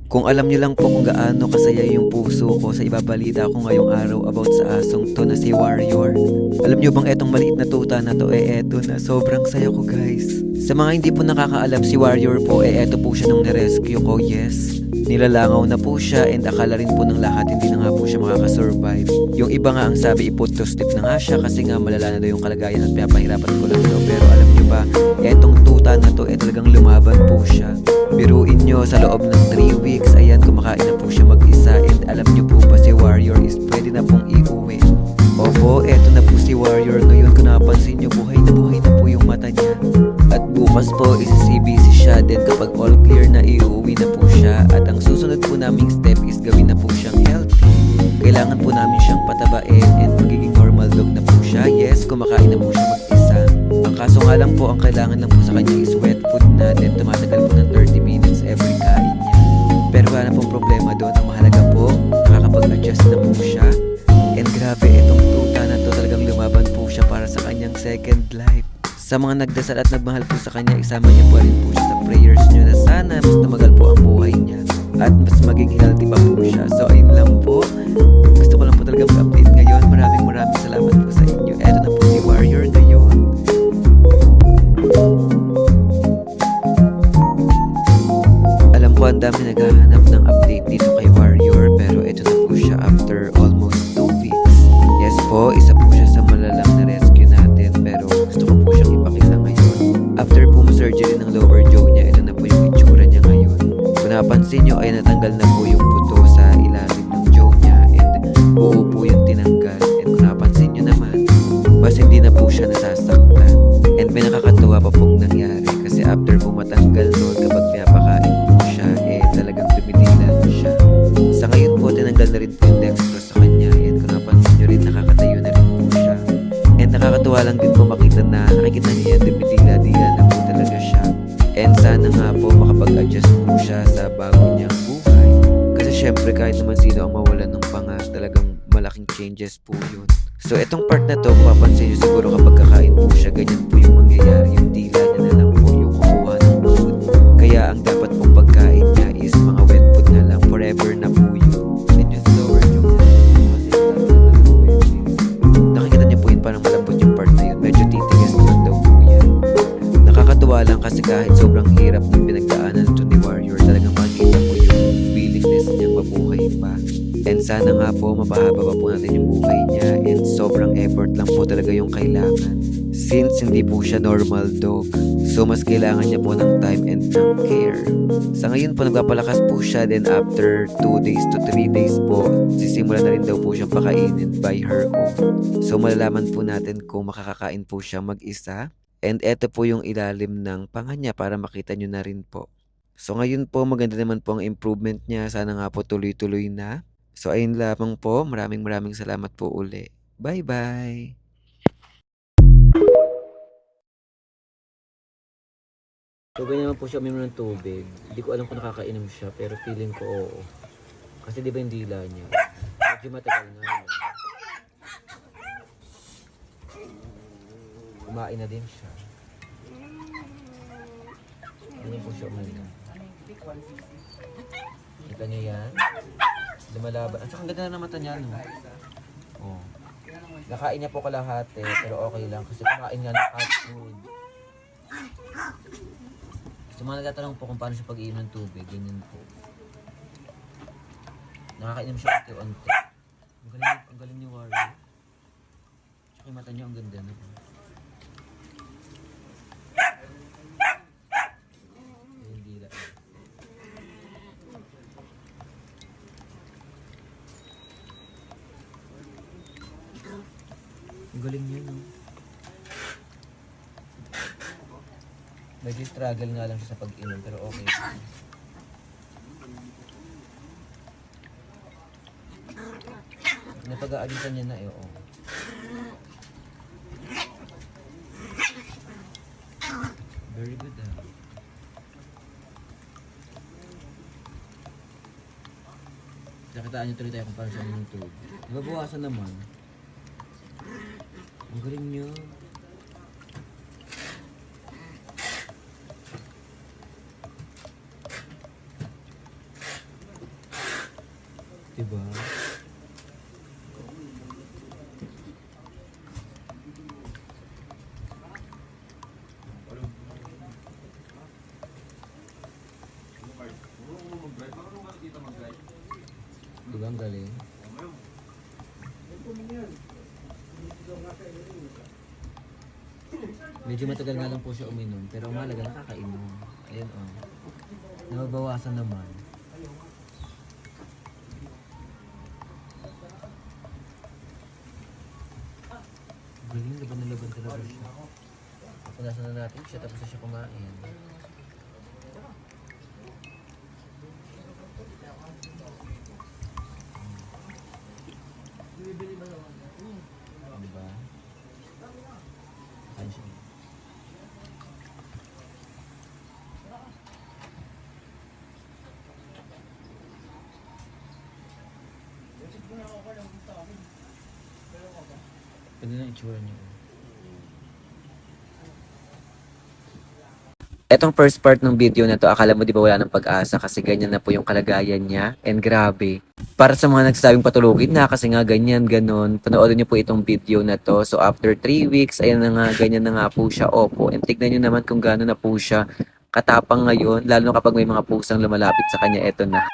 Kung alam niyo lang po kung gaano kasaya yung puso ko sa ibabalita ko ngayong araw about sa asong to na si Warrior. Alam niyo bang etong maliit na tuta na to eto na sobrang saya ko guys. Sa mga hindi po nakakaalam si Warrior po eto po siya nung nirescue ko, yes. Nilalangaw na po siya and akala rin po ng lahat hindi na nga po siya makakasurvive. Yung iba nga ang sabi iput to sleep na nga siya kasi nga malala na daw yung kalagayan at pinapahirapan ko lang daw. Pero alam niyo ba, etong tuta na to talagang lumaban po siya. Biruin nyo sa loob ng 3 weeks, ayan kumakain na po siya mag-isa and alam nyo po ba si Warrior is pwede na pong iuwi. Opo, eto na po si Warrior ngayon kung napansin nyo buhay na po yung mata niya. At bukas po isi-CBC siya then kapag all clear na iuwi na po siya at ang susunod po naming step is gawin na po siyang healthy. Kailangan po namin siyang patabain and magiging normal dog na po siya. Yes, kumakain na po siya mag-isa. Ang kaso nga lang po, ang kailangan lang po sa kanya is wet food na then tumatagal po ng 30 minutes every kain niya. Pero wala na pong problema doon. Ang mahalaga po, nakakapag-adjust na po siya. And grabe, itong tuta na to talagang lumaban po siya para sa kanyang second life. Sa mga nagdasal at nagmahal po sa kanya, isama niyo po rin po siya sa prayers niyo na sana mas tumagal po ang buhay niya at mas maging healthy pa po siya. So ayun lang po, gusto ko lang po talaga mag-update ngayon. Maraming salamat po sa inyo. Eto na po si Warrior ngayon. Alam ko ang dami naghahanap ng update dito kay Warrior pero ito na po siya after almost 2 weeks. Yes po, isa po siya sa malalang na rescue natin pero gusto ko po siyang ipakita ngayon. After po ma-surgery ng lower jaw niya, ito na po yung itsura niya ngayon. Kung napansin nyo ay natanggal na po yung buto sa ilalim ng jaw niya and buo po yung tinanggal. And kung napansin nyo naman, mas hindi na po siya nasasaktan. And may nakakatuwa pa pong nangyari kasi after po matanggal doon kapag pinapakain po siya, talagang dumidilan siya. Sa ngayon po, tinanggal na rin po yung dextrose sa kanya and kung napansin nyo rin, nakakatayo na rin po siya. And nakakatuwa lang din po makita na nakikita niyo yan, dumidila-dila na po talaga siya. And sana nga po makapag-adjust po siya sa bago niyang buhay. Kasi syempre kahit naman sino ang mawalan ng panga, talagang malaking changes po yun. So itong part na to, kung mapansin nyo siguro kapag kakain po siya, ganyan po yung mangyayari. Yung dila niya na lang po yung kukuha ng food. Kaya ang dapat pong pagkain niya is mga wet food na lang, forever na po yun. And yung lower jaw niya, nakikita niyo po yun parang malambot yung part na yun. Medyo titigas yun daw po yan. Nakakatuwa lang kasi kahit sobrang hirap ng pinagdaanan ito ni Warrior, talagang makikita po yung willingness niyang mabuhay pa. And sana nga po mapahaba pa po natin yung buhay niya and sobrang effort lang po talaga yung kailangan. Since hindi po siya normal dog, so mas kailangan niya po ng time and ng care. Sa ngayon po nagpapalakas po siya, then after 2 days to 3 days po, sisimula na rin daw po siyang pakainin by her own. So malalaman po natin kung makakakain po siya mag-isa. And eto po yung ilalim ng panga niya para makita nyo na rin po. So ngayon po maganda naman po ang improvement niya. Sana nga po tuloy-tuloy na. So ayun lamang po. Maraming salamat po uli. Bye-bye! So ganyan naman po siya uminom ng tubig. Hindi ko alam kung nakakainom siya pero feeling ko oo. Kasi di ba yung dila niya? Medyo matagal nga lang. Kumain na din siya. Ganyan po siya uminom. Kita niyo yan? Lumalaban. At saka ang ganda na ng mata niya, no? Oh. Nakain niya po kalahati, pero okay lang kasi kumain nga ng cat food. So mga nagtatanong po kung paano siya pag-iinom ng tubig, ganyan po. Nakakainom siya unti-unti. Ang galing ni Warrior. Tsaka yung mata niya, ang ganda na. Ang galing niya, no? Medyo struggle nga lang siya sa pag-inom, pero okay. Napag-aalitan niya na, oo. Very good, ah. Nakitaan niyo tuloy tayo kung paano siya ng tubig. Nababawasan naman. Ang galing niyo. Diba? Diba ang galing? Medyo matagal nga lang po siya uminom, pero mahalaga nakakainom. Ayan o. Nababawasan naman. Galing, laban na laban talaga siya. Punasan na natin siya, tapos na siya kumain. Diba? Kain siya. Pwede na itsura niya. Etong first part ng video na to, akala mo di ba wala ng pag-asa kasi ganyan na po yung kalagayan niya. And grabe. Para sa mga nagsasabing patulugin na kasi nga ganyan, ganon. Panoorin niyo po itong video na to. So after 3 weeks, ayan na nga, ganyan na nga po siya. Opo. And tignan niyo naman kung gaano na po siya katapang ngayon. Lalo na kapag may mga pusang lumalapit sa kanya, eto na.